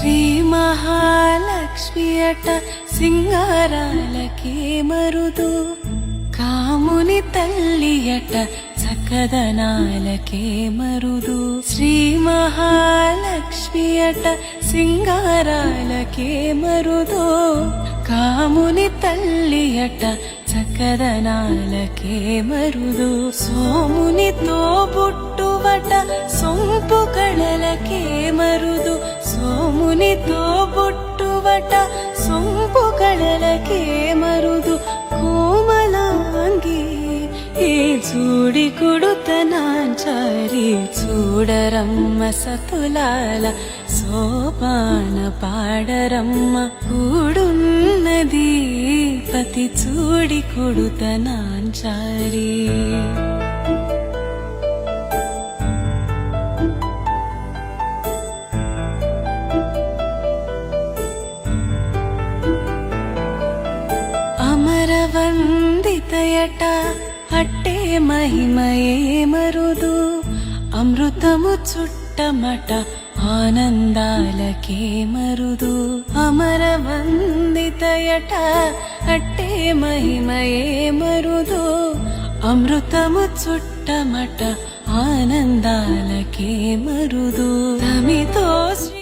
శ్రీ మహాలక్ష్మి అట సింగారాలకే మరుదు, కాముని తల్లి అట చక్కదనాలకే మరుదు. శ్రీ మహాలక్ష్మి అట సింగారాలకే మరుదు, కాముని తల్లి అట చక్కదనాలకే మరుదు. సోమునితో బుట్టువట సొంపు కళలకే మరుదు, సోమునితో బుట్టువట సొంపు కళలకే మరుదు. కోమలాంగి ఈ చూడి కొడుతనాంచారి, చూడరమ్మ సతులాల సోపాన పాడరమ్మ. కూడున్నది పతి చూడి కొడుతనాంచారి. అమరవందితయట అట్టే మహిమయే మరుదు, అమృతము చుట్టమట ఆనందాలకే మరుదు. అమరవందితయట అట్టే మహిమయే మరుదు, అమృతము చుట్టమట ఆనందాలకే మరుదు. తమితో